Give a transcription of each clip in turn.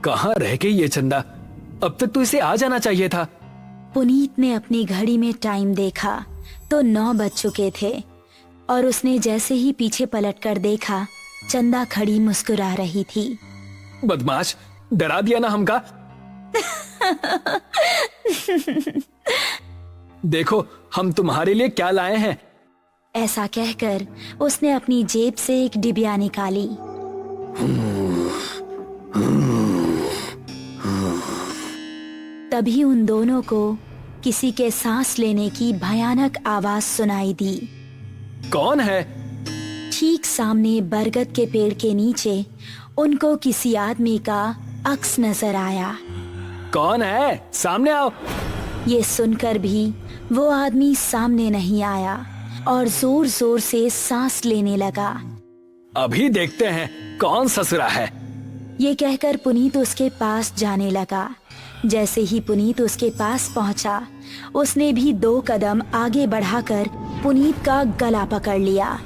कहाँ रह गई ये चंदा? अब तक तो इसे आ जाना चाहिए था। पुनीत ने अपनी घड़ी में टाइम देखा तो 9 बज चुके थे और उसने जैसे ही पीछे पलटकर देखा, चंदा खड़ी मुस्कुरा रही थी। बदमाश, डरा दिया ना हमका। देखो हम तुम्हारे लिए क्या लाए हैं। ऐसा कहकर उसने अपनी जेब से एक डिबिया निकाली। तभी उन दोनों को किसी के सांस लेने की भयानक आवाज सुनाई दी। कौन है? ठीक सामने बरगद के पेड़ के नीचे उनको किसी आदमी का अक्स नजर आया। कौन है? सामने आओ। ये सुनकर भी वो आदमी सामने नहीं आया और जोर जोर से सांस लेने लगा। अभी देखते हैं कौन ससुरा है। ये कहकर पुनीत उसके पास जाने लगा। जैसे ही पुनीत उसके पास पहुंचा, उसने भी 2 कदम आगे बढ़ाकर पुनीत का गला पकड़ लिया।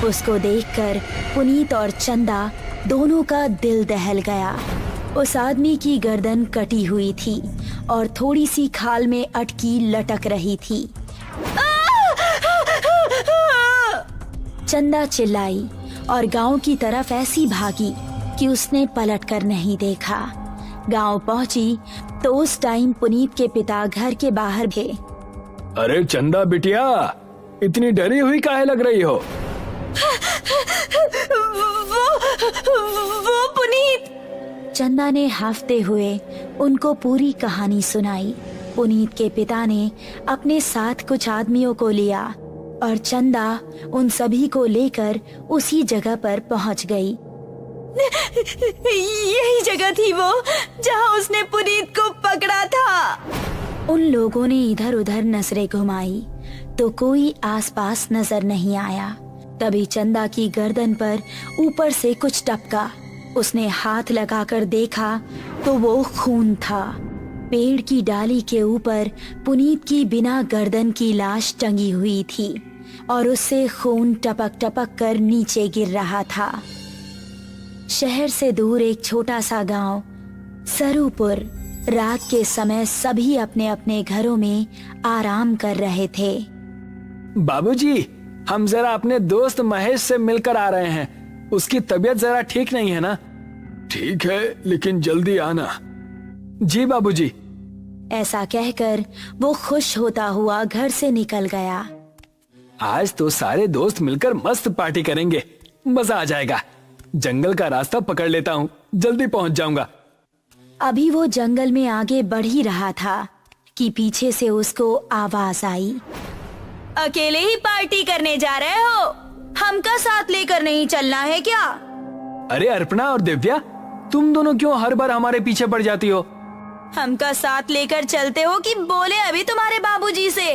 उसको देखकर पुनीत और चंदा दोनों का दिल दहल गया। उस आदमी की गर्दन कटी हुई थी और थोड़ी सी खाल में अटकी लटक रही थी। चंदा चिल्लाई और गांव की तरफ ऐसी भागी कि उसने पलटकर नहीं देखा। गांव पहुंची तो उस टाइम पुनीत के पिता घर के बाहर थे। अरे चंदा बिटिया, इतनी डरी हुई काहे लग रही हो? वो पुनीत। चंदा ने हाफते हुए उनको पूरी कहानी सुनाई। पुनीत के पिता ने अपने साथ कुछ आदमियों को लिया और चंदा उन सभी को लेकर उसी जगह पर पहुंच गई। यही जगह थी वो जहां उसने पुनीत को पकड़ा था। उन लोगों ने इधर उधर नजरें घुमाई तो कोई आसपास नजर नहीं आया। तभी चंदा की गर्दन पर ऊपर से कुछ टपका। उसने हाथ लगाकर देखा तो वो खून था। पेड़ की डाली के ऊपर पुनीत की बिना गर्दन की लाश टंगी हुई थी और उससे खून टपक टपक कर नीचे गिर रहा था। शहर से दूर एक छोटा सा गांव सरूपुर। रात के समय सभी अपने अपने घरों में आराम कर रहे थे। बाबूजी, हम जरा अपने दोस्त महेश से मिलकर आ रहे हैं। उसकी तबीयत जरा ठीक नहीं है ना? ठीक है, लेकिन जल्दी आना। जी बाबूजी। ऐसा कहकर वो खुश होता हुआ घर से निकल गया। आज तो सारे दोस्त मिलकर मस्त पार्टी करेंगे, मजा आ जाएगा। जंगल का रास्ता पकड़ लेता हूँ, जल्दी पहुँच जाऊंगा। अभी वो जंगल में आगे बढ़ ही रहा था कि पीछे से उसको आवाज आई। अकेले ही पार्टी करने जा रहे हो? हमका साथ लेकर नहीं चलना है क्या? अरे अर्पणा और दिव्या, तुम दोनों क्यों हर बार हमारे पीछे पड़ जाती हो? हमका साथ लेकर चलते हो कि बोले अभी तुम्हारे बाबूजी से?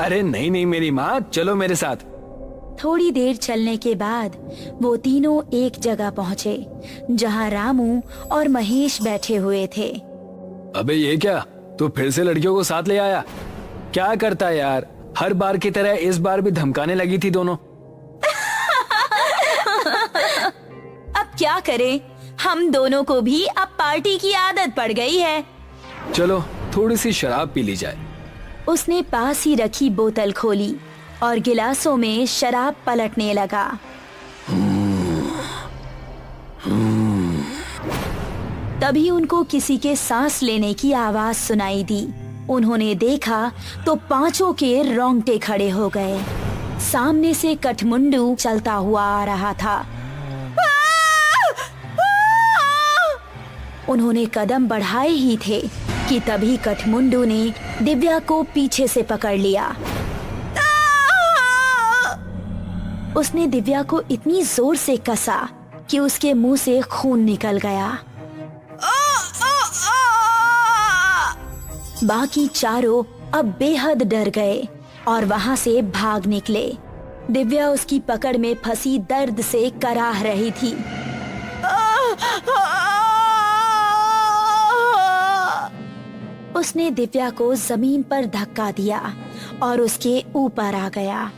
अरे नहीं नहीं मेरी माँ, चलो मेरे साथ। थोड़ी देर चलने के बाद वो तीनों एक जगह पहुँचे जहाँ रामू और महेश बैठे हुए थे। अबे ये क्या, तू फिर से लड़कियों को साथ ले आया? क्या करता है यार, हर बार की तरह इस बार भी धमकाने लगी थी दोनों। अब क्या करें, हम दोनों को भी अब पार्टी की आदत पड़ गई है। चलो थोड़ी सी शराब पी ली जाए। उसने पास ही रखी बोतल खोली और गिलासों में शराब पलटने लगा। तभी उनको किसी के सांस लेने की आवाज सुनाई दी। उन्होंने देखा तो पांचों के रोंगटे खड़े हो गए। सामने से कठमुंडू चलता हुआ आ रहा था। उन्होंने कदम बढ़ाए ही थे कि तभी कठमुंडू ने दिव्या को पीछे से पकड़ लिया। उसने दिव्या को इतनी जोर से कसा कि उसके मुंह से खून निकल गया। बाकी चारों अब बेहद डर गए और वहां से भाग निकले। दिव्या उसकी पकड़ में फंसी दर्द से कराह रही थी। उसने दिव्या को जमीन पर धक्का दिया और उसके ऊपर आ गया।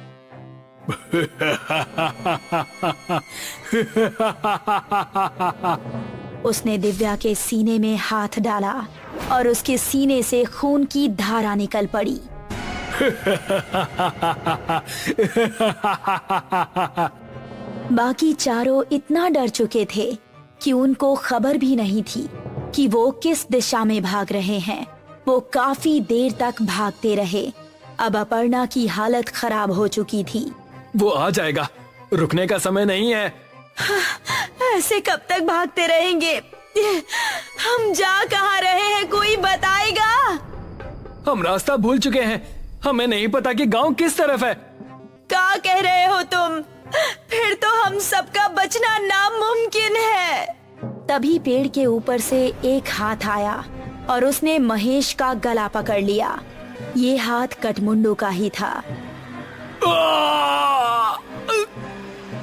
उसने दिव्या के सीने में हाथ डाला और उसके सीने से खून की धारा निकल पड़ी। बाकी चारों इतना डर चुके थे कि उनको खबर भी नहीं थी कि वो किस दिशा में भाग रहे हैं। वो काफी देर तक भागते रहे। अब अपर्णा की हालत खराब हो चुकी थी। वो आ जाएगा, रुकने का समय नहीं है। ऐसे कब तक भागते रहेंगे? हम जा कहाँ रहे हैं, कोई बताएगा? हम रास्ता भूल चुके हैं, हमें नहीं पता कि गांव किस तरफ है। क्या कह रहे हो तुम? फिर तो हम सबका बचना नामुमकिन है। तभी पेड़ के ऊपर से एक हाथ आया और उसने महेश का गला पकड़ लिया। ये हाथ कठमुंडू का ही था।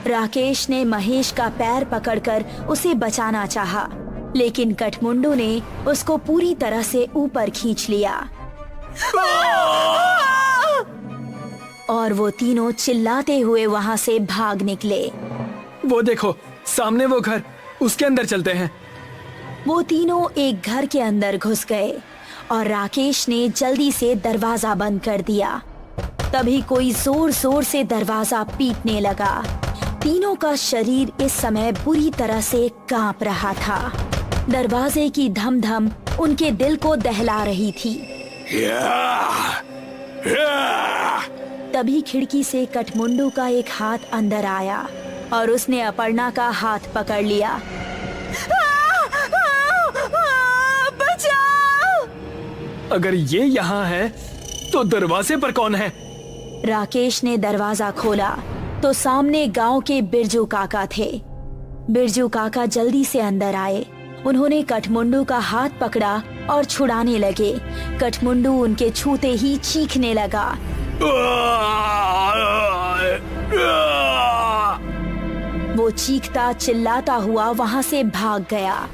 राकेश ने महेश का पैर पकड़कर उसे बचाना चाहा, लेकिन कठमुंडू ने उसको पूरी तरह से ऊपर खींच लिया और वो तीनों चिल्लाते हुए वहाँ से भाग निकले। वो देखो, सामने वो घर, उसके अंदर चलते हैं। वो तीनों एक घर के अंदर घुस गए और राकेश ने जल्दी से दरवाजा बंद कर दिया। तभी कोई जोर जोर से दरवाजा पीटने लगा। तीनों का शरीर इस समय बुरी तरह से कांप रहा था। दरवाजे की धम धम उनके दिल को दहला रही थी। तभी खिड़की से कठमुंडू का एक हाथ अंदर आया और उसने अपर्णा का हाथ पकड़ लिया। बचाओ! अगर ये यहाँ है तो दरवाजे पर कौन है? राकेश ने दरवाजा खोला तो सामने गांव के बिरजू काका थे। बिरजू काका जल्दी से अंदर आए। उन्होंने कठमुंडू का हाथ पकड़ा और छुड़ाने लगे। कठमुंडू उनके छूते ही चीखने लगा। वो चीखता चिल्लाता हुआ वहाँ से भाग गया।